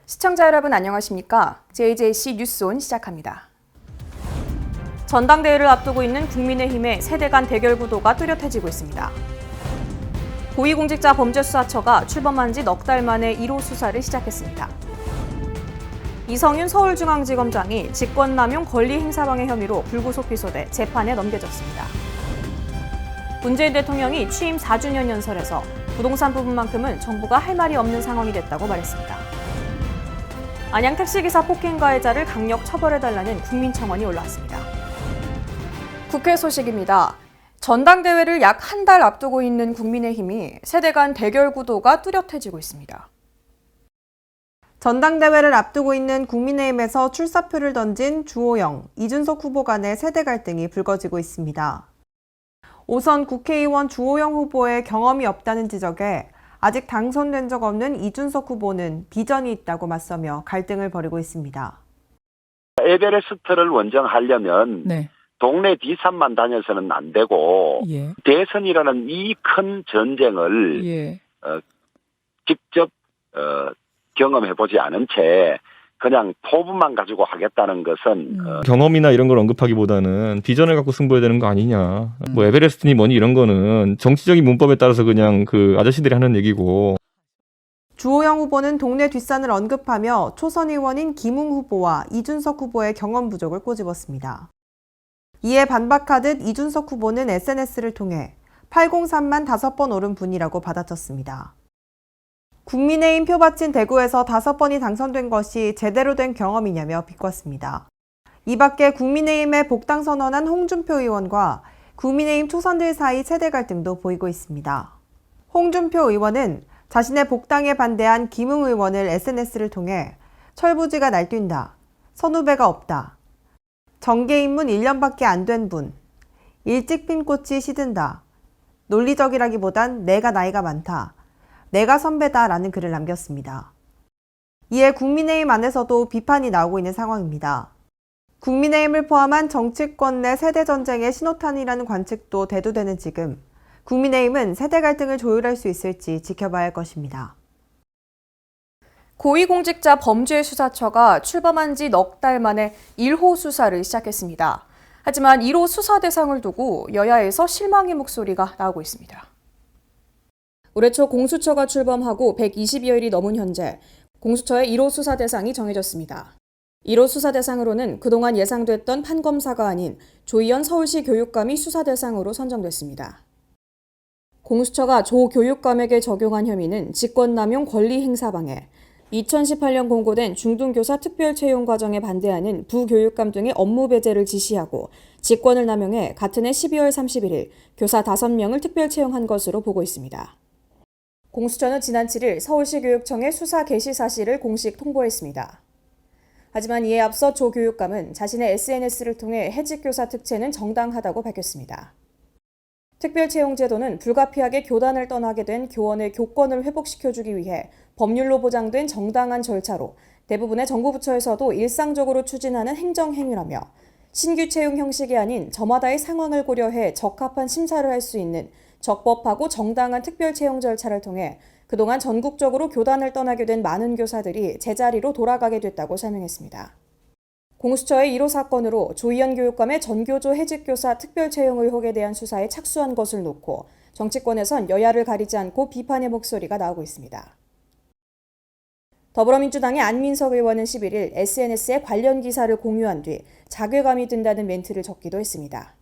시청자 여러분 안녕하십니까? JJC 뉴스온 시작합니다. 전당대회를 앞두고 있는 국민의힘의 세대 간 대결 구도가 뚜렷해지고 있습니다. 고위공직자범죄수사처가 출범한 지 넉 달 만에 1호 수사를 시작했습니다. 이성윤 서울중앙지검장이 직권남용 권리행사방해 혐의로 불구속 기소돼 재판에 넘겨졌습니다. 문재인 대통령이 취임 4주년 연설에서 부동산 부분만큼은 정부가 할 말이 없는 상황이 됐다고 말했습니다. 안양 택시기사 폭행 가해자를 강력 처벌해달라는 국민청원이 올라왔습니다. 국회 소식입니다. 전당대회를 약 한 달 앞두고 있는 국민의힘이 세대 간 대결 구도가 뚜렷해지고 있습니다. 전당대회를 앞두고 있는 국민의힘에서 출사표를 던진 주호영, 이준석 후보 간의 세대 갈등이 불거지고 있습니다. 오선 국회의원 주호영 후보의 경험이 없다는 지적에 아직 당선된 적 없는 이준석 후보는 비전이 있다고 맞서며 갈등을 벌이고 있습니다. 에베레스트를 원정하려면 동네 뒷산만 다녀서는 안 되고 대선이라는 이 큰 전쟁을 직접 경험해보지 않은 채 그냥 포부만 가지고 하겠다는 것은 경험이나 이런 걸 언급하기보다는 비전을 갖고 승부해야 되는 거 아니냐. 뭐 에베레스트니 뭐니 이런 거는 정치적인 문법에 따라서 그냥 그 아저씨들이 하는 얘기고. 주호영 후보는 동네 뒷산을 언급하며 초선 의원인 김웅 후보와 이준석 후보의 경험 부족을 꼬집었습니다. 이에 반박하듯 이준석 후보는 SNS를 통해 803만 5번 오른 분이라고 받아쳤습니다. 국민의힘 표 바친 대구에서 5번이 당선된 것이 제대로 된 경험이냐며 비꼬았습니다. 이 밖에 국민의힘에 복당 선언한 홍준표 의원과 국민의힘 초선들 사이 세대 갈등도 보이고 있습니다. 홍준표 의원은 자신의 복당에 반대한 김웅 의원을 SNS를 통해 철부지가 날뛴다, 선후배가 없다, 정계 입문 1년밖에 안 된 분, 일찍 핀 꽃이 시든다, 논리적이라기보단 내가 나이가 많다, 내가 선배다라는 글을 남겼습니다. 이에 국민의힘 안에서도 비판이 나오고 있는 상황입니다. 국민의힘을 포함한 정치권 내 세대 전쟁의 신호탄이라는 관측도 대두되는 지금 국민의힘은 세대 갈등을 조율할 수 있을지 지켜봐야 할 것입니다. 고위공직자범죄수사처가 출범한 지 넉 달 만에 1호 수사를 시작했습니다. 하지만 1호 수사 대상을 두고 여야에서 실망의 목소리가 나오고 있습니다. 올해 초 공수처가 출범하고 120여일이 넘은 현재 공수처의 1호 수사 대상이 정해졌습니다. 1호 수사 대상으로는 그동안 예상됐던 판검사가 아닌 조희연 서울시 교육감이 수사 대상으로 선정됐습니다. 공수처가 조 교육감에게 적용한 혐의는 직권남용 권리행사방해, 2018년 공고된 중등교사 특별채용 과정에 반대하는 부교육감 등의 업무 배제를 지시하고 직권을 남용해 같은 해 12월 31일 교사 5명을 특별채용한 것으로 보고 있습니다. 공수처는 지난 7일 서울시 교육청에 수사 개시 사실을 공식 통보했습니다. 하지만 이에 앞서 조 교육감은 자신의 SNS를 통해 해직교사 특채는 정당하다고 밝혔습니다. 특별채용제도는 불가피하게 교단을 떠나게 된 교원의 교권을 회복시켜주기 위해 법률로 보장된 정당한 절차로 대부분의 정부 부처에서도 일상적으로 추진하는 행정행위라며 신규 채용 형식이 아닌 저마다의 상황을 고려해 적합한 심사를 할 수 있는 적법하고 정당한 특별채용 절차를 통해 그동안 전국적으로 교단을 떠나게 된 많은 교사들이 제자리로 돌아가게 됐다고 설명했습니다. 공수처의 1호 사건으로 조희연 교육감의 전교조 해직교사 특별채용 의혹에 대한 수사에 착수한 것을 놓고 정치권에선 여야를 가리지 않고 비판의 목소리가 나오고 있습니다. 더불어민주당의 안민석 의원은 11일 SNS에 관련 기사를 공유한 뒤 자괴감이 든다는 멘트를 적기도 했습니다.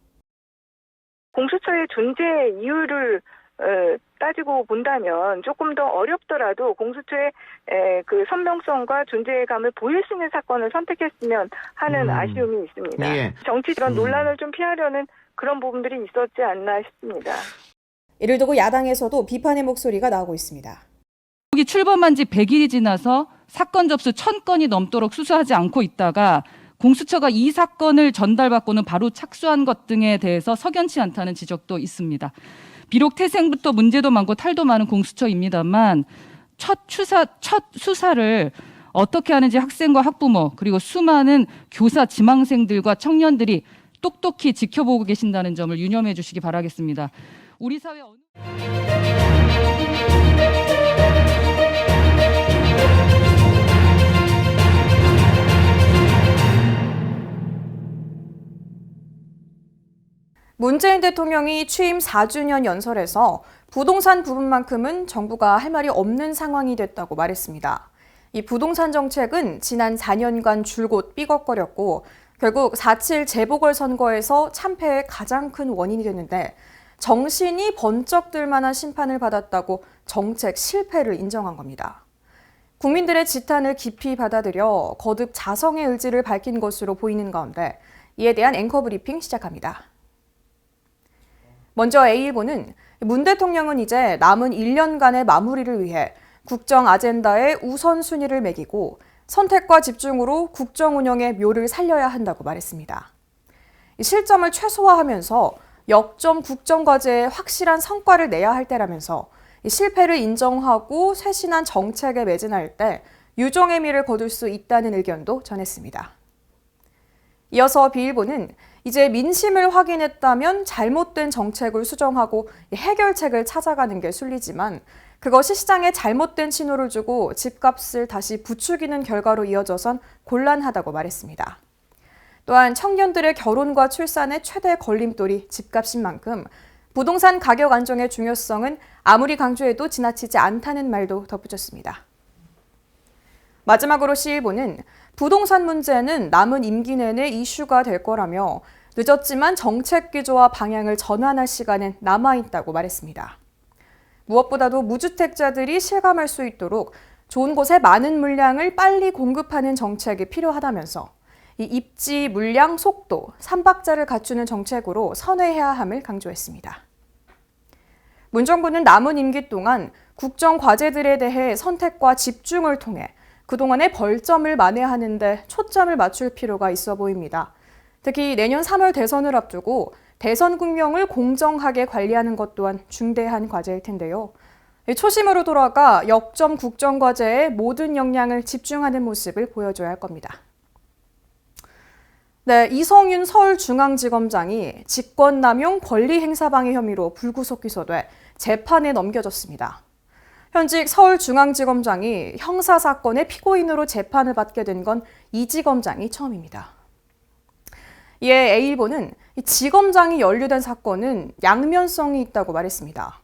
공수처의 존재 이유를 따지고 본다면 조금 더 어렵더라도 공수처의 그 선명성과 존재감을 보일 수 있는 사건을 선택했으면 하는 아쉬움이 있습니다. 정치 이런 논란을 좀 피하려는 그런 부분들이 있었지 않나 싶습니다. 이를 두고 야당에서도 비판의 목소리가 나오고 있습니다. 여기 출범한 지 100일이 지나서 사건 접수 1000건이 넘도록 수사하지 않고 있다가 공수처가 이 사건을 전달받고는 바로 착수한 것 등에 대해서 석연치 않다는 지적도 있습니다. 비록 태생부터 문제도 많고 탈도 많은 공수처입니다만 첫 수사를 어떻게 하는지 학생과 학부모 그리고 수많은 교사 지망생들과 청년들이 똑똑히 지켜보고 계신다는 점을 유념해 주시기 바라겠습니다. 우리 사회 어느 문재인 대통령이 취임 4주년 연설에서 부동산 부분만큼은 정부가 할 말이 없는 상황이 됐다고 말했습니다. 이 부동산 정책은 지난 4년간 줄곧 삐걱거렸고 결국 4.7 재보궐선거에서 참패의 가장 큰 원인이 됐는데 정신이 번쩍 들 만한 심판을 받았다고 정책 실패를 인정한 겁니다. 국민들의 지탄을 깊이 받아들여 거듭 자성의 의지를 밝힌 것으로 보이는 가운데 이에 대한 앵커 브리핑 시작합니다. 먼저 A일보는 문 대통령은 이제 남은 1년간의 마무리를 위해 국정 아젠다에 우선순위를 매기고 선택과 집중으로 국정 운영의 묘를 살려야 한다고 말했습니다. 실점을 최소화하면서 역점 국정과제에 확실한 성과를 내야 할 때라면서 실패를 인정하고 쇄신한 정책에 매진할 때 유종의 미를 거둘 수 있다는 의견도 전했습니다. 이어서 B일보는 이제 민심을 확인했다면 잘못된 정책을 수정하고 해결책을 찾아가는 게 순리지만 그것이 시장에 잘못된 신호를 주고 집값을 다시 부추기는 결과로 이어져선 곤란하다고 말했습니다. 또한 청년들의 결혼과 출산의 최대 걸림돌이 집값인 만큼 부동산 가격 안정의 중요성은 아무리 강조해도 지나치지 않다는 말도 덧붙였습니다. 마지막으로 C일보는 부동산 문제는 남은 임기 내내 이슈가 될 거라며 늦었지만 정책 기조와 방향을 전환할 시간은 남아있다고 말했습니다. 무엇보다도 무주택자들이 실감할 수 있도록 좋은 곳에 많은 물량을 빨리 공급하는 정책이 필요하다면서 이 입지, 물량, 속도, 3박자를 갖추는 정책으로 선회해야 함을 강조했습니다. 문 정부는 남은 임기 동안 국정 과제들에 대해 선택과 집중을 통해 그동안의 벌점을 만회하는 데 초점을 맞출 필요가 있어 보입니다. 특히 내년 3월 대선을 앞두고 대선 국면을 공정하게 관리하는 것 또한 중대한 과제일 텐데요. 초심으로 돌아가 역점 국정과제에 모든 역량을 집중하는 모습을 보여줘야 할 겁니다. 네, 이성윤 서울중앙지검장이 직권남용 권리행사방해 혐의로 불구속 기소돼 재판에 넘겨졌습니다. 현직 서울중앙지검장이 형사사건의 피고인으로 재판을 받게 된 건 이 지검장이 처음입니다. 이에 A일보는 지검장이 연루된 사건은 양면성이 있다고 말했습니다.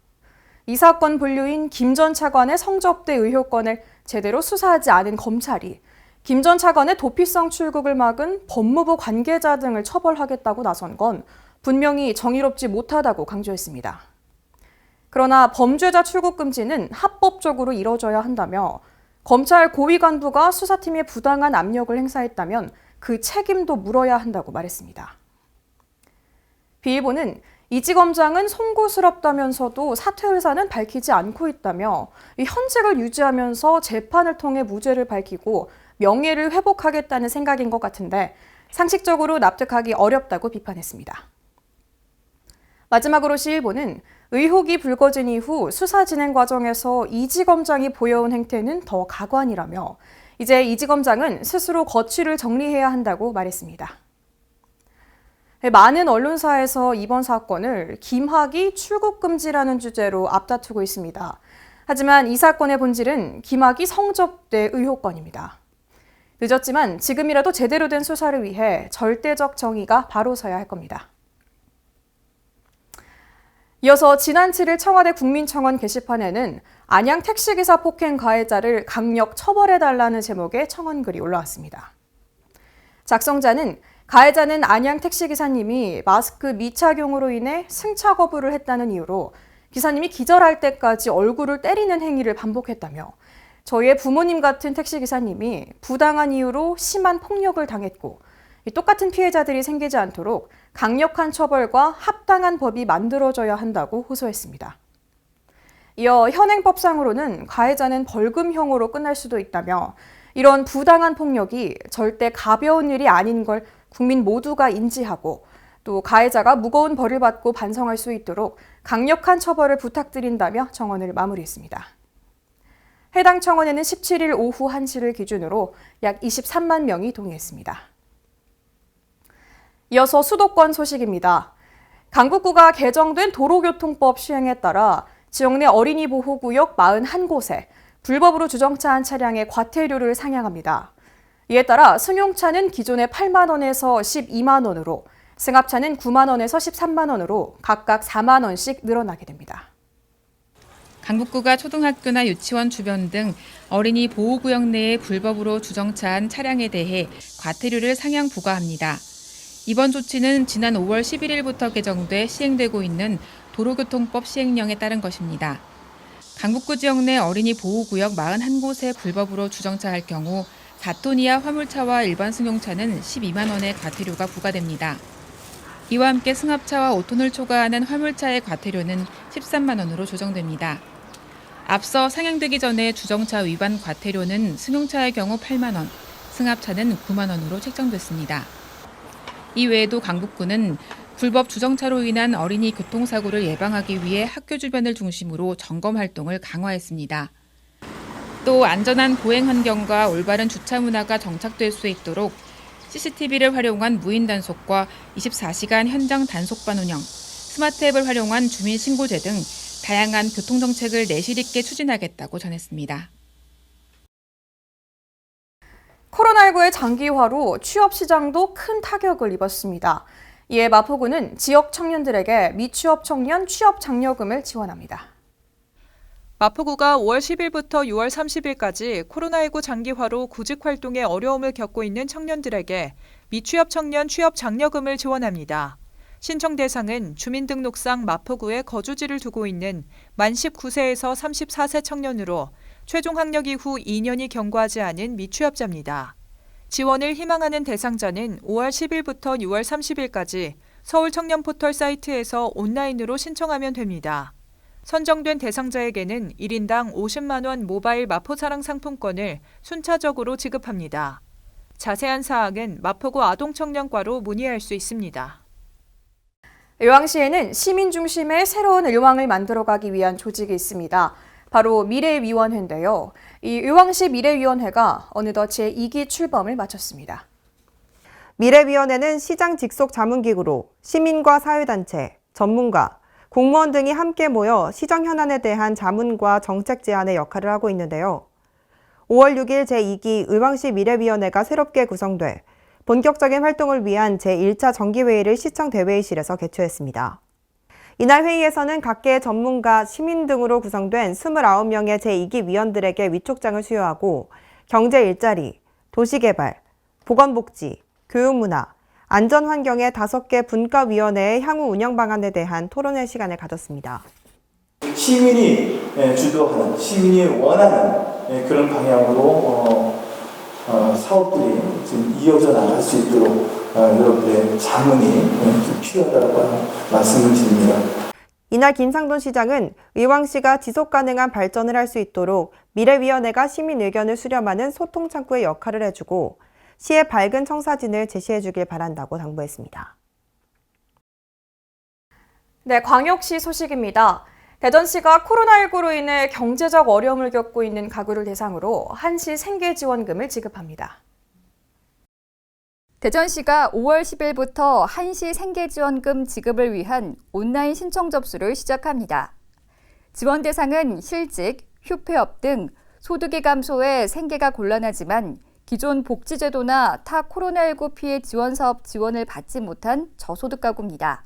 이 사건 분류인 김 전 차관의 성접대 의혹건을 제대로 수사하지 않은 검찰이 김 전 차관의 도피성 출국을 막은 법무부 관계자 등을 처벌하겠다고 나선 건 분명히 정의롭지 못하다고 강조했습니다. 그러나 범죄자 출국 금지는 합법적으로 이뤄져야 한다며 검찰 고위 간부가 수사팀에 부당한 압력을 행사했다면 그 책임도 물어야 한다고 말했습니다. B일보는 이 지검장은 송구스럽다면서도 사퇴 의사는 밝히지 않고 있다며 현직을 유지하면서 재판을 통해 무죄를 밝히고 명예를 회복하겠다는 생각인 것 같은데 상식적으로 납득하기 어렵다고 비판했습니다. 마지막으로 C일보는 의혹이 불거진 이후 수사 진행 과정에서 이 지검장이 보여온 행태는 더 가관이라며 이제 이 지검장은 스스로 거취를 정리해야 한다고 말했습니다. 많은 언론사에서 이번 사건을 김학의 출국 금지라는 주제로 앞다투고 있습니다. 하지만 이 사건의 본질은 김학의 성접대 의혹건입니다. 늦었지만 지금이라도 제대로 된 수사를 위해 절대적 정의가 바로 서야 할 겁니다. 이어서 지난 7일 청와대 국민청원 게시판에는 안양 택시기사 폭행 가해자를 강력 처벌해달라는 제목의 청원글이 올라왔습니다. 작성자는 가해자는 안양 택시기사님이 마스크 미착용으로 인해 승차 거부를 했다는 이유로 기사님이 기절할 때까지 얼굴을 때리는 행위를 반복했다며 저희의 부모님 같은 택시기사님이 부당한 이유로 심한 폭력을 당했고 똑같은 피해자들이 생기지 않도록 강력한 처벌과 합당한 법이 만들어져야 한다고 호소했습니다. 이어 현행법상으로는 가해자는 벌금형으로 끝날 수도 있다며 이런 부당한 폭력이 절대 가벼운 일이 아닌 걸 국민 모두가 인지하고 또 가해자가 무거운 벌을 받고 반성할 수 있도록 강력한 처벌을 부탁드린다며 청원을 마무리했습니다. 해당 청원에는 17일 오후 1시를 기준으로 약 23만 명이 동의했습니다. 이어서 수도권 소식입니다. 강북구가 개정된 도로교통법 시행에 따라 지역 내 어린이 보호구역 41곳에 불법으로 주정차한 차량의 과태료를 상향합니다. 이에 따라 승용차는 기존의 8만 원에서 12만 원으로 승합차는 9만 원에서 13만 원으로 각각 4만 원씩 늘어나게 됩니다. 강북구가 초등학교나 유치원 주변 등 어린이 보호구역 내에 불법으로 주정차한 차량에 대해 과태료를 상향 부과합니다. 이번 조치는 지난 5월 11일부터 개정돼 시행되고 있는 도로교통법 시행령에 따른 것입니다. 강북구 지역 내 어린이 보호구역 41곳에 불법으로 주정차할 경우 4톤 이하 화물차와 일반 승용차는 12만 원의 과태료가 부과됩니다. 이와 함께 승합차와 5톤을 초과하는 화물차의 과태료는 13만 원으로 조정됩니다. 앞서 상향되기 전에 주정차 위반 과태료는 승용차의 경우 8만 원, 승합차는 9만 원으로 책정됐습니다. 이 외에도 강북구는 불법 주정차로 인한 어린이 교통사고를 예방하기 위해 학교 주변을 중심으로 점검 활동을 강화했습니다. 또 안전한 보행 환경과 올바른 주차 문화가 정착될 수 있도록 CCTV를 활용한 무인 단속과 24시간 현장 단속반 운영, 스마트 앱을 활용한 주민 신고제 등 다양한 교통정책을 내실 있게 추진하겠다고 전했습니다. 코로나19의 장기화로 취업 시장도 큰 타격을 입었습니다. 이에 마포구는 지역 청년들에게 미취업 청년 취업 장려금을 지원합니다. 마포구가 5월 10일부터 6월 30일까지 코로나19 장기화로 구직 활동에 어려움을 겪고 있는 청년들에게 미취업 청년 취업 장려금을 지원합니다. 신청 대상은 주민등록상 마포구에 거주지를 두고 있는 만 19세에서 34세 청년으로 최종 학력 이후 2년이 경과하지 않은 미취업자입니다. 지원을 희망하는 대상자는 5월 10일부터 6월 30일까지 서울 청년 포털 사이트에서 온라인으로 신청하면 됩니다. 선정된 대상자에게는 1인당 50만 원 모바일 마포사랑 상품권을 순차적으로 지급합니다. 자세한 사항은 마포구 아동청년과로 문의할 수 있습니다. 의왕시에는 시민 중심의 새로운 의왕을 만들어가기 위한 조직이 있습니다. 바로 미래위원회인데요. 이 의왕시 미래위원회가 어느덧 제2기 출범을 마쳤습니다. 미래위원회는 시장 직속 자문기구로 시민과 사회단체, 전문가, 공무원 등이 함께 모여 시정 현안에 대한 자문과 정책 제안의 역할을 하고 있는데요. 5월 6일 제2기 의왕시 미래위원회가 새롭게 구성돼 본격적인 활동을 위한 제1차 정기회의를 시청 대회의실에서 개최했습니다. 이날 회의에서는 각계의 전문가, 시민 등으로 구성된 29명의 제2기 위원들에게 위촉장을 수여하고 경제 일자리, 도시개발, 보건복지, 교육문화, 안전환경의 5개 분과위원회의 향후 운영 방안에 대한 토론회 시간을 가졌습니다. 시민이 주도하는, 시민이 원하는 그런 방향으로 사업들이 지금 이어져 나갈 수 있도록 여러분들의 자문이 필요하다고 말씀을 드립니다. 이날 김상돈 시장은 의왕시가 지속가능한 발전을 할 수 있도록 미래위원회가 시민 의견을 수렴하는 소통창구의 역할을 해주고 시의 밝은 청사진을 제시해주길 바란다고 당부했습니다. 네, 광역시 소식입니다. 대전시가 코로나19로 인해 경제적 어려움을 겪고 있는 가구를 대상으로 한시 생계지원금을 지급합니다. 대전시가 5월 10일부터 한시 생계지원금 지급을 위한 온라인 신청 접수를 시작합니다. 지원 대상은 실직, 휴폐업 등 소득이 감소해 생계가 곤란하지만 기존 복지제도나 타 코로나19 피해 지원 사업 지원을 받지 못한 저소득 가구입니다.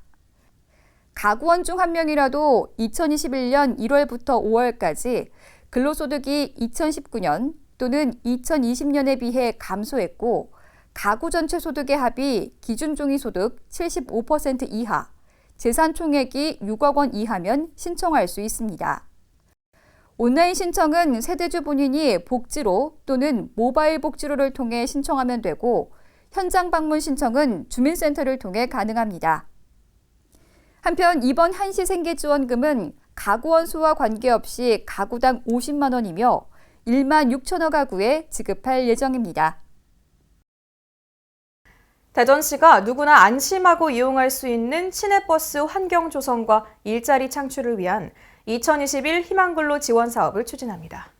가구원 중 한 명이라도 2021년 1월부터 5월까지 근로소득이 2019년 또는 2020년에 비해 감소했고 가구 전체 소득의 합이 기준 중위소득 75% 이하, 재산 총액이 6억 원 이하면 신청할 수 있습니다. 온라인 신청은 세대주 본인이 복지로 또는 모바일 복지로를 통해 신청하면 되고 현장 방문 신청은 주민센터를 통해 가능합니다. 한편 이번 한시 생계지원금은 가구원 수와 관계없이 가구당 50만 원이며 1만 6천여 가구에 지급할 예정입니다. 대전시가 누구나 안심하고 이용할 수 있는 시내버스 환경 조성과 일자리 창출을 위한 2021 희망근로 지원 사업을 추진합니다.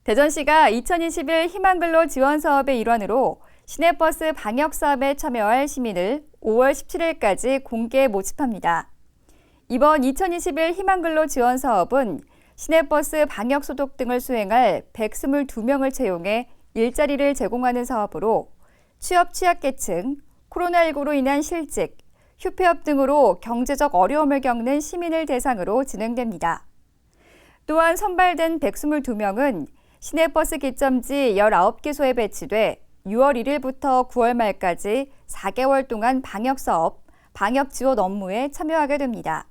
대전시가 2021 희망근로 지원 사업의 일환으로 시내버스 방역 사업에 참여할 시민을 5월 17일까지 공개 모집합니다. 이번 2021 희망근로 지원 사업은 시내버스 방역 소독 등을 수행할 122명을 채용해 일자리를 제공하는 사업으로 취업 취약계층, 코로나19로 인한 실직, 휴폐업 등으로 경제적 어려움을 겪는 시민을 대상으로 진행됩니다. 또한 선발된 122명은 시내버스 기점지 19개소에 배치돼 6월 1일부터 9월 말까지 4개월 동안 방역사업, 방역지원 업무에 참여하게 됩니다.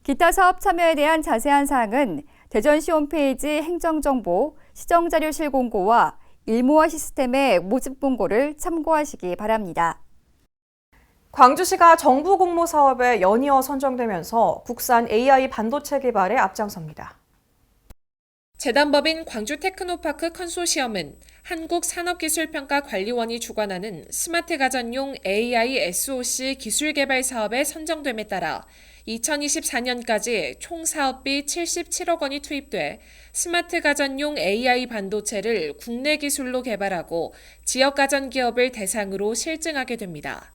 기타 사업 참여에 대한 자세한 사항은 대전시 홈페이지 행정정보, 시정자료실 공고와 일모아 시스템의 모집 공고를 참고하시기 바랍니다. 광주시가 정부 공모 사업에 연이어 선정되면서 국산 AI 반도체 개발에 앞장섭니다. 재단법인 광주테크노파크 컨소시엄은 한국산업기술평가관리원이 주관하는 스마트 가전용 AI SoC 기술 개발 사업에 선정됨에 따라 2024년까지 총 사업비 77억 원이 투입돼 스마트 가전용 AI 반도체를 국내 기술로 개발하고 지역 가전 기업을 대상으로 실증하게 됩니다.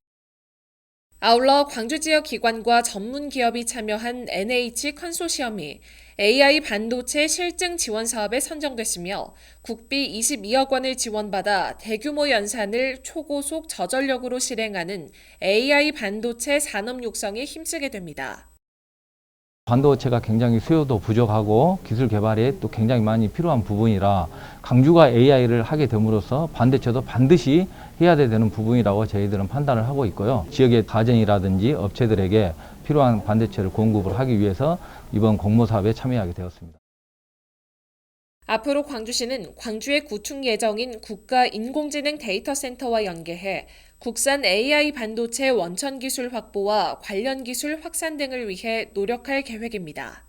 아울러 광주 지역 기관과 전문 기업이 참여한 NH 컨소시엄이 AI 반도체 실증 지원 사업에 선정됐으며 국비 22억 원을 지원받아 대규모 연산을 초고속 저전력으로 실행하는 AI 반도체 산업 육성에 힘쓰게 됩니다. 반도체가 굉장히 수요도 부족하고 기술 개발에 또 굉장히 많이 필요한 부분이라 광주가 AI를 하게 됨으로써 반도체도 반드시 해야 되는 부분이라고 저희들은 판단을 하고 있고요. 지역의 가정이라든지 업체들에게 필요한 반도체를 공급을 하기 위해서 이번 공모 사업에 참여하게 되었습니다. 앞으로 광주시는 광주에 구축 예정인 국가인공지능 데이터센터와 연계해 국산 AI 반도체 원천 기술 확보와 관련 기술 확산 등을 위해 노력할 계획입니다.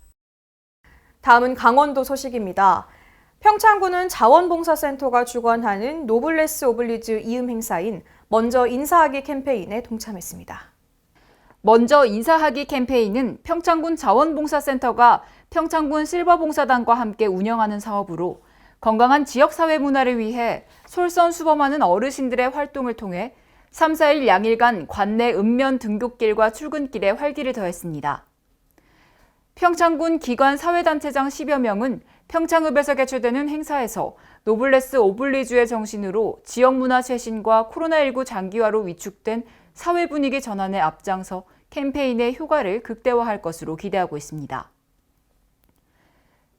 다음은 강원도 소식입니다. 평창군은 자원봉사센터가 주관하는 노블레스 오블리주 이음 행사인 먼저 인사하기 캠페인에 동참했습니다. 먼저 인사하기 캠페인은 평창군 자원봉사센터가 평창군 실버봉사단과 함께 운영하는 사업으로 건강한 지역사회 문화를 위해 솔선수범하는 어르신들의 활동을 통해 3, 4일 양일간 관내 읍면 등굣길과 출근길에 활기를 더했습니다. 평창군 기관 사회단체장 10여 명은 평창읍에서 개최되는 행사에서 노블레스 오블리주의 정신으로 지역문화 쇄신과 코로나19 장기화로 위축된 사회 분위기 전환에 앞장서 캠페인의 효과를 극대화할 것으로 기대하고 있습니다.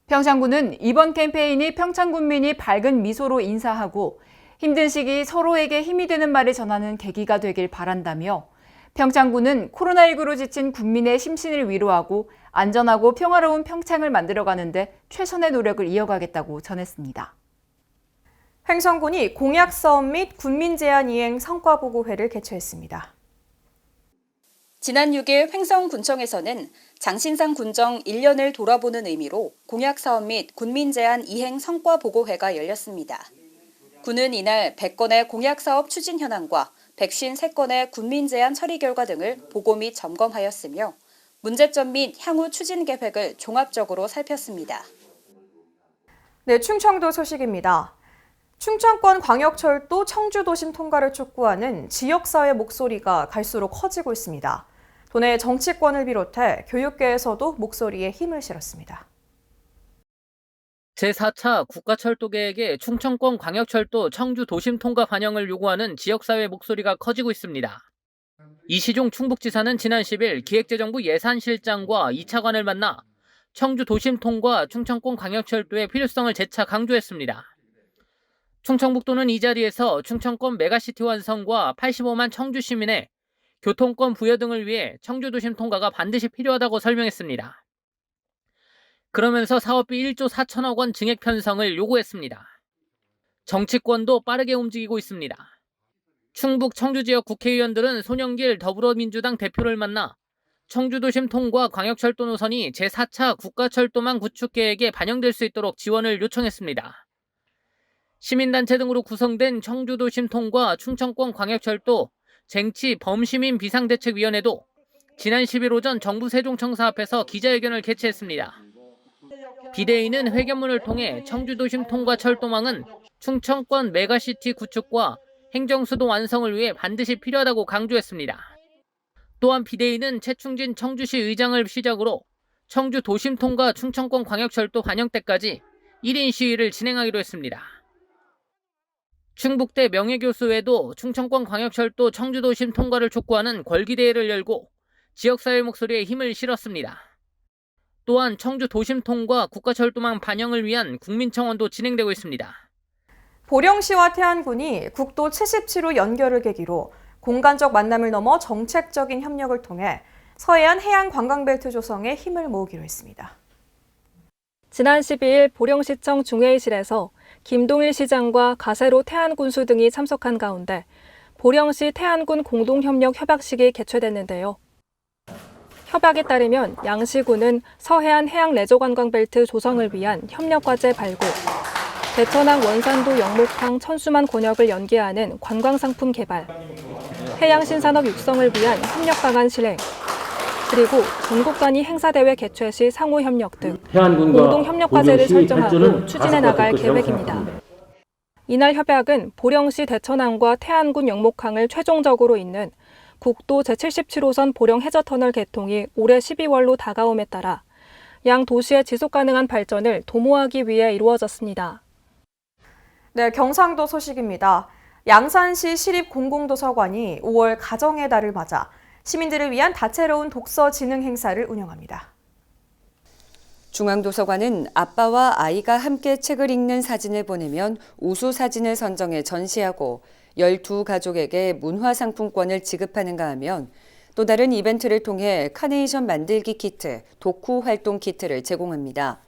평창군은 이번 캠페인이 평창군민이 밝은 미소로 인사하고 힘든 시기 서로에게 힘이 되는 말을 전하는 계기가 되길 바란다며 평창군은 코로나19로 지친 국민의 심신을 위로하고 안전하고 평화로운 평창을 만들어가는데 최선의 노력을 이어가겠다고 전했습니다. 횡성군이 공약사업 및 군민제안 이행 성과보고회를 개최했습니다. 지난 6일 횡성군청에서는 장신상 군정 1년을 돌아보는 의미로 공약사업 및 군민제안 이행 성과보고회가 열렸습니다. 군은 이날 100건의 공약사업 추진 현황과 153건의 군민제안 처리 결과 등을 보고 및 점검하였으며 문제점 및 향후 추진 계획을 종합적으로 살폈습니다. 네, 충청도 소식입니다. 충청권 광역철도 청주도심 통과를 촉구하는 지역사회 목소리가 갈수록 커지고 있습니다. 도내 정치권을 비롯해 교육계에서도 목소리에 힘을 실었습니다. 제4차 국가철도 계획에 충청권 광역철도 청주 도심 통과 반영을 요구하는 지역사회 목소리가 커지고 있습니다. 이시종 충북지사는 지난 10일 기획재정부 예산실장과 2차관을 만나 청주 도심 통과 충청권 광역철도의 필요성을 재차 강조했습니다. 충청북도는 이 자리에서 충청권 메가시티 완성과 85만 청주 시민의 교통권 부여 등을 위해 청주 도심 통과가 반드시 필요하다고 설명했습니다. 그러면서 사업비 1조 4천억 원 증액 편성을 요구했습니다. 정치권도 빠르게 움직이고 있습니다. 충북 청주지역 국회의원들은 손영길 더불어민주당 대표를 만나 청주도심 통과 광역철도 노선이 제4차 국가철도망 구축 계획에 반영될 수 있도록 지원을 요청했습니다. 시민단체 등으로 구성된 청주도심 통과 충청권 광역철도 쟁취 범시민 비상대책위원회도 지난 10일 오전 정부 세종청사 앞에서 기자회견을 개최했습니다. 비대위는 회견문을 통해 청주도심 통과 철도망은 충청권 메가시티 구축과 행정수도 완성을 위해 반드시 필요하다고 강조했습니다. 또한 비대위는 최충진 청주시 의장을 시작으로 청주 도심 통과 충청권 광역철도 반영 때까지 1인 시위를 진행하기로 했습니다. 충북대 명예교수 외에도 충청권 광역철도 청주도심 통과를 촉구하는 걸기대회를 열고 지역사회 목소리에 힘을 실었습니다. 또한 청주 도심 통과 국가철도망 반영을 위한 국민청원도 진행되고 있습니다. 보령시와 태안군이 국도 77호 연결을 계기로 공간적 만남을 넘어 정책적인 협력을 통해 서해안 해안 관광벨트 조성에 힘을 모으기로 했습니다. 지난 12일 보령시청 중회의실에서 김동일 시장과 가세로 태안군수 등이 참석한 가운데 보령시 태안군 공동협력 협약식이 개최됐는데요. 협약에 따르면 양시군은 서해안 해양 레저관광벨트 조성을 위한 협력과제 발굴, 대천항 원산도 영목항 천수만 권역을 연계하는 관광상품 개발, 해양신산업 육성을 위한 협력 방안 실행, 그리고 전국 단위 행사대회 개최 시 상호 협력 등 공동협력과제를 설정하고 추진해 나갈 계획입니다. 이날 협약은 보령시 대천항과 태안군 영목항을 최종적으로 잇는 국도 제77호선 보령 해저터널 개통이 올해 12월로 다가옴에 따라 양 도시의 지속가능한 발전을 도모하기 위해 이루어졌습니다. 네, 경상도 소식입니다. 양산시 시립공공도서관이 5월 가정의 달을 맞아 시민들을 위한 다채로운 독서 진흥 행사를 운영합니다. 중앙도서관은 아빠와 아이가 함께 책을 읽는 사진을 보내면 우수 사진을 선정해 전시하고 12가족에게 문화상품권을 지급하는가 하면 또 다른 이벤트를 통해 카네이션 만들기 키트, 독후 활동 키트를 제공합니다.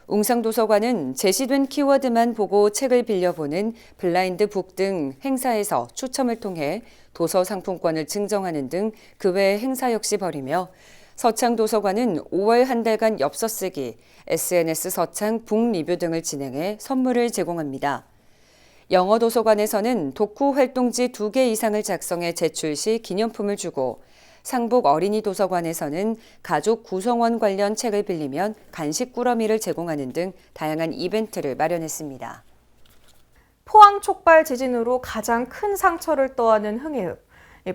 웅상도서관은 제시된 키워드만 보고 책을 빌려보는 블라인드 북 등 행사에서 추첨을 통해 도서 상품권을 증정하는 등 그 외 행사 역시 벌이며 서창도서관은 5월 한 달간 엽서 쓰기, SNS 서창 북 리뷰 등을 진행해 선물을 제공합니다. 영어도서관에서는 독후 활동지 2개 이상을 작성해 제출 시 기념품을 주고 상북 어린이 도서관에서는 가족 구성원 관련 책을 빌리면 간식 꾸러미를 제공하는 등 다양한 이벤트를 마련했습니다. 포항 촉발 지진으로 가장 큰 상처를 떠안은 흥해읍.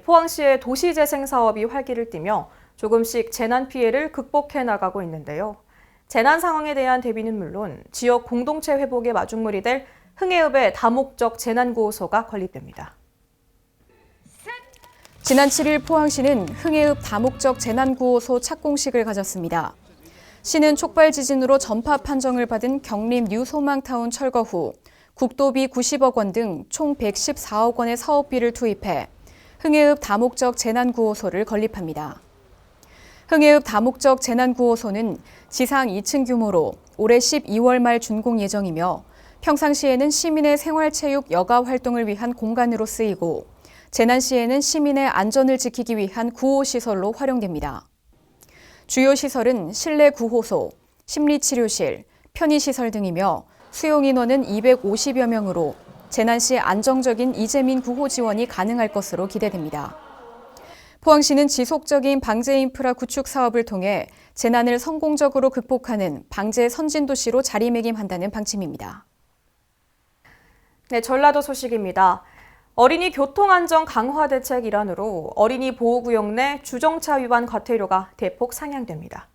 포항시의 도시재생 사업이 활기를 띠며 조금씩 재난 피해를 극복해 나가고 있는데요. 재난 상황에 대한 대비는 물론 지역 공동체 회복의 마중물이 될 흥해읍의 다목적 재난구호소가 건립됩니다. 지난 7일 포항시는 흥해읍 다목적 재난구호소 착공식을 가졌습니다. 시는 촉발 지진으로 전파 판정을 받은 경림 뉴소망타운 철거 후 국도비 90억 원 등 총 114억 원의 사업비를 투입해 흥해읍 다목적 재난구호소를 건립합니다. 흥해읍 다목적 재난구호소는 지상 2층 규모로 올해 12월 말 준공 예정이며 평상시에는 시민의 생활체육 여가 활동을 위한 공간으로 쓰이고 재난 시에는 시민의 안전을 지키기 위한 구호시설로 활용됩니다. 주요 시설은 실내 구호소, 심리치료실, 편의시설 등이며 수용 인원은 250여 명으로 재난 시 안정적인 이재민 구호 지원이 가능할 것으로 기대됩니다. 포항시는 지속적인 방제 인프라 구축 사업을 통해 재난을 성공적으로 극복하는 방제 선진도시로 자리매김한다는 방침입니다. 네, 전라도 소식입니다. 어린이 교통안전 강화 대책 일환으로 어린이 보호구역 내 주정차 위반 과태료가 대폭 상향됩니다.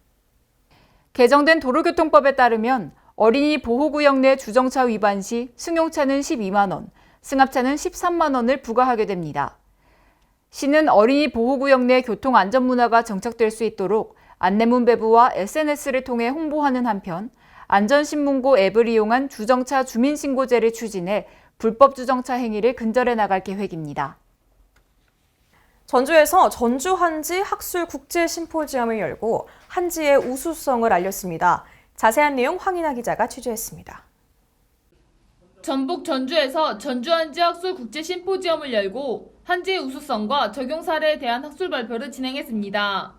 개정된 도로교통법에 따르면 어린이 보호구역 내 주정차 위반 시 승용차는 12만 원, 승합차는 13만 원을 부과하게 됩니다. 시는 어린이 보호구역 내 교통안전문화가 정착될 수 있도록 안내문 배부와 SNS를 통해 홍보하는 한편 안전신문고 앱을 이용한 주정차 주민신고제를 추진해 불법 주정차 행위를 근절해 나갈 계획입니다. 전주에서 전주 한지 학술 국제 심포지엄을 열고 한지의 우수성을 알렸습니다. 자세한 내용 황인아 기자가 취재했습니다. 전북 전주에서 전주 한지 학술 국제 심포지엄을 열고 한지의 우수성과 적용 사례에 대한 학술 발표를 진행했습니다.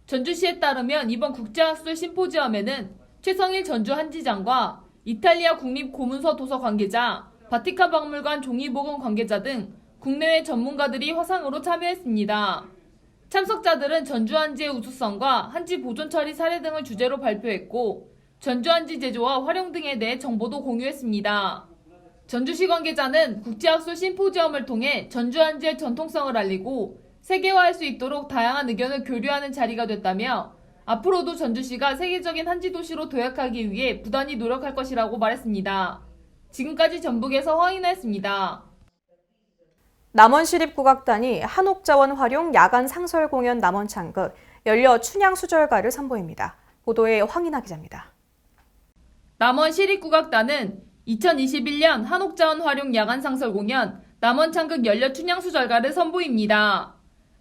전주시에 따르면 이번 국제 학술 심포지엄에는 최성일 전주 한지장과 이탈리아 국립고문서 도서 관계자, 바티칸 박물관 종이보건 관계자 등 국내외 전문가들이 화상으로 참여했습니다. 참석자들은 전주 한지의 우수성과 한지 보존 처리 사례 등을 주제로 발표했고 전주 한지 제조와 활용 등에 대해 정보도 공유했습니다. 전주시 관계자는 국제학술 심포지엄을 통해 전주 한지의 전통성을 알리고 세계화할 수 있도록 다양한 의견을 교류하는 자리가 됐다며 앞으로도 전주시가 세계적인 한지 도시로 도약하기 위해 부단히 노력할 것이라고 말했습니다. 지금까지 전북에서 황인아였습니다. 남원시립국악단이 한옥자원 활용 야간 상설 공연 남원창극 연려 춘향수절가를 선보입니다. 보도에 황인아 기자입니다. 남원시립국악단은 2021년 한옥자원 활용 야간 상설 공연 남원창극 연려 춘향수절가를 선보입니다.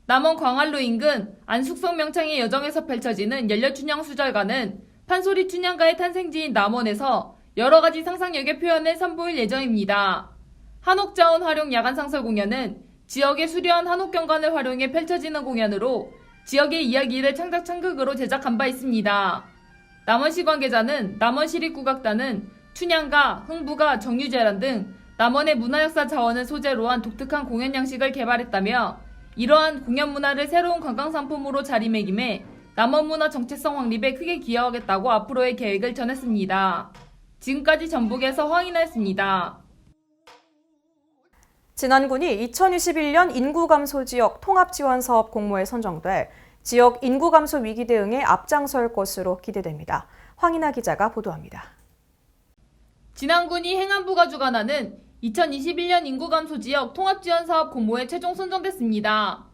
남원 광안루 인근 안숙성 명창의 여정에서 펼쳐지는 연려 춘향수절가는 판소리 춘향가의 탄생지인 남원에서 여러 가지 상상력의 표현을 선보일 예정입니다. 한옥자원 활용 야간 상설 공연은 지역의 수려한 한옥경관을 활용해 펼쳐지는 공연으로 지역의 이야기를 창작 창극으로 제작한 바 있습니다. 남원시 관계자는 남원시립국악단은 춘향가, 흥부가, 정유재란 등 남원의 문화역사 자원을 소재로 한 독특한 공연 양식을 개발했다며 이러한 공연 문화를 새로운 관광상품으로 자리매김해 남원문화 정체성 확립에 크게 기여하겠다고 앞으로의 계획을 전했습니다. 지금까지 전북에서 황인아였습니다. 진안군이 2021년 인구감소 지역 통합지원사업 공모에 선정돼 지역 인구감소 위기 대응에 앞장설 것으로 기대됩니다. 황인아 기자가 보도합니다. 진안군이 행안부가 주관하는 2021년 인구감소 지역 통합지원사업 공모에 최종 선정됐습니다.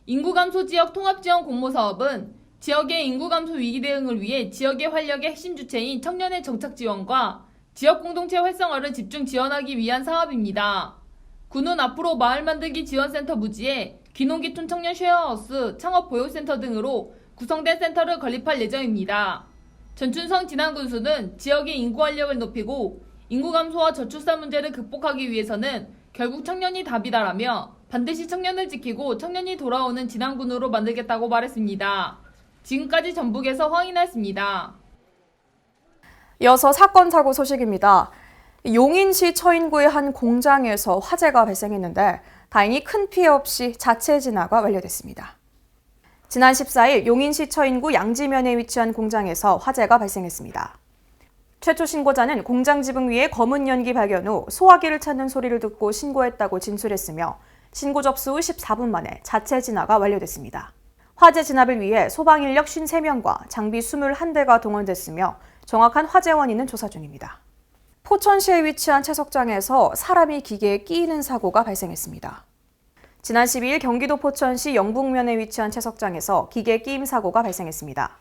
인구감소 지역 통합지원 공모 사업은 지역의 인구감소 위기 대응을 위해 지역의 활력의 핵심 주체인 청년의 정착 지원과 지역 공동체 활성화를 집중 지원하기 위한 사업입니다. 군은 앞으로 마을 만들기 지원센터 부지에 귀농귀촌 청년 쉐어하우스, 창업 보육센터 등으로 구성된 센터를 건립할 예정입니다. 전춘성 진안군수는 지역의 인구 활력을 높이고 인구 감소와 저출산 문제를 극복하기 위해서는 결국 청년이 답이다라며 반드시 청년을 지키고 청년이 돌아오는 진안군으로 만들겠다고 말했습니다. 지금까지 전북에서 황인아였습니다. 이어서 사건 사고 소식입니다. 용인시 처인구의 한 공장에서 화재가 발생했는데 다행히 큰 피해 없이 자체 진화가 완료됐습니다. 지난 14일 용인시 처인구 양지면에 위치한 공장에서 화재가 발생했습니다. 최초 신고자는 공장 지붕 위에 검은 연기 발견 후 소화기를 찾는 소리를 듣고 신고했다고 진술했으며 신고 접수 후 14분 만에 자체 진화가 완료됐습니다. 화재 진압을 위해 소방 인력 53명과 장비 21대가 동원됐으며 정확한 화재 원인은 조사 중입니다. 포천시에 위치한 채석장에서 사람이 기계에 끼이는 사고가 발생했습니다. 지난 12일 경기도 포천시 영북면에 위치한 채석장에서 기계 끼임 사고가 발생했습니다.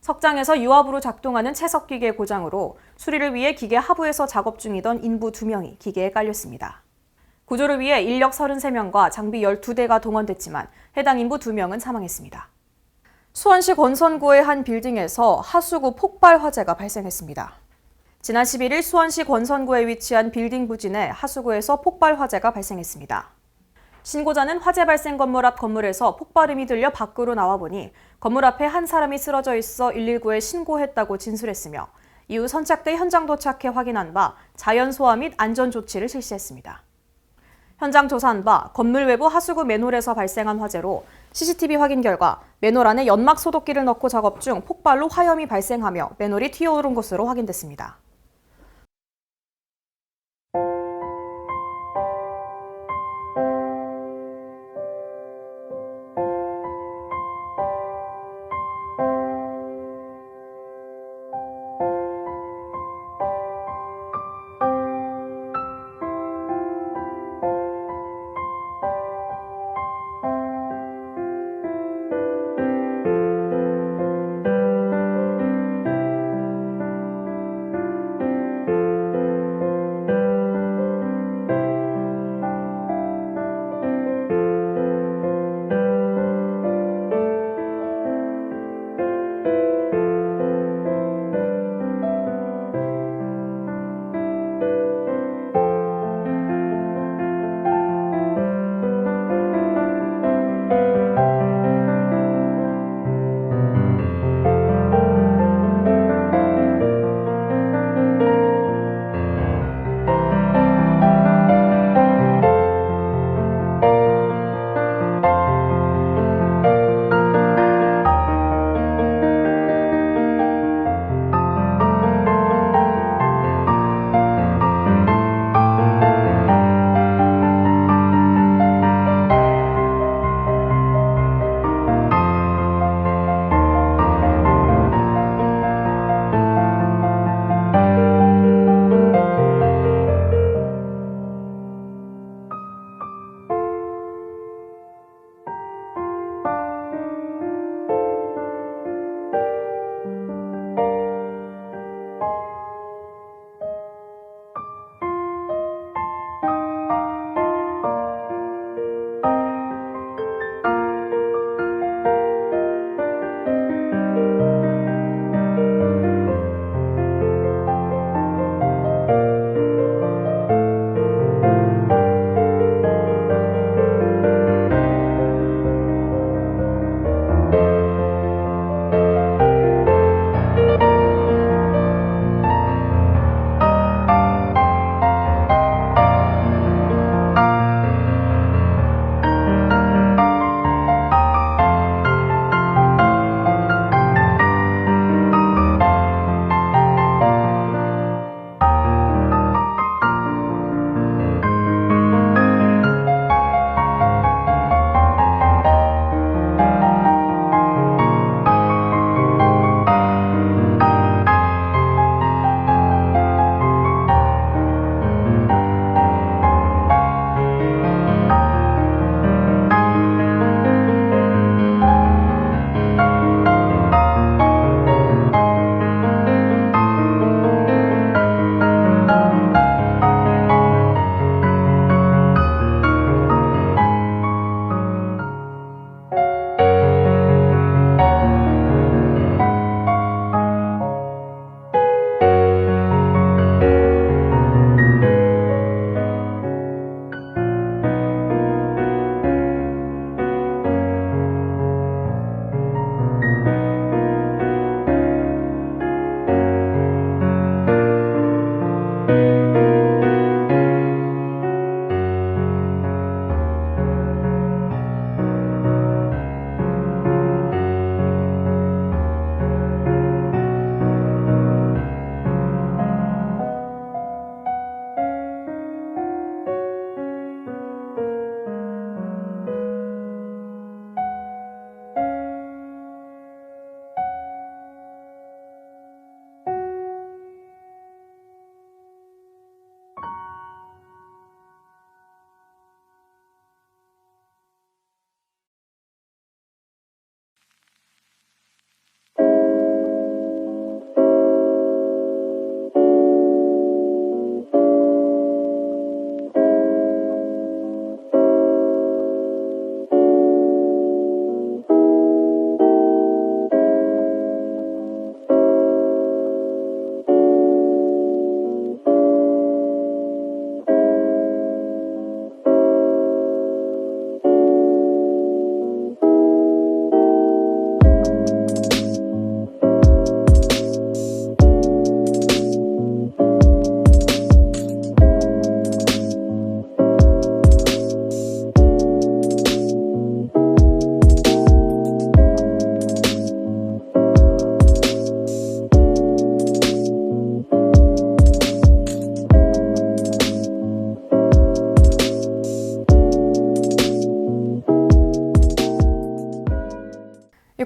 석장에서 유압으로 작동하는 채석기계 고장으로 수리를 위해 기계 하부에서 작업 중이던 인부 2명이 기계에 깔렸습니다. 구조를 위해 인력 33명과 장비 12대가 동원됐지만 해당 인부 2명은 사망했습니다. 수원시 권선구의 한 빌딩에서 하수구 폭발 화재가 발생했습니다. 지난 11일 수원시 권선구에 위치한 빌딩 부진에 하수구에서 폭발 화재가 발생했습니다. 신고자는 화재 발생 건물 앞 건물에서 폭발음이 들려 밖으로 나와보니 건물 앞에 한 사람이 쓰러져 있어 119에 신고했다고 진술했으며 이후 선착대 현장 도착해 확인한 바 자연 소화 및 안전 조치를 실시했습니다. 현장 조사한 바 건물 외부 하수구 맨홀에서 발생한 화재로 CCTV 확인 결과 맨홀 안에 연막 소독기를 넣고 작업 중 폭발로 화염이 발생하며 맨홀이 튀어오른 것으로 확인됐습니다.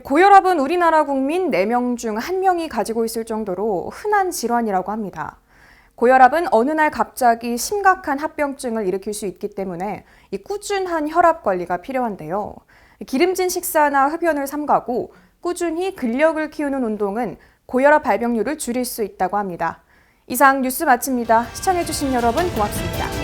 고혈압은 우리나라 국민 4명 중 1명이 가지고 있을 정도로 흔한 질환이라고 합니다. 고혈압은 어느 날 갑자기 심각한 합병증을 일으킬 수 있기 때문에 이 꾸준한 혈압 관리가 필요한데요. 기름진 식사나 흡연을 삼가고 꾸준히 근력을 키우는 운동은 고혈압 발병률을 줄일 수 있다고 합니다. 이상 뉴스 마칩니다. 시청해주신 여러분 고맙습니다.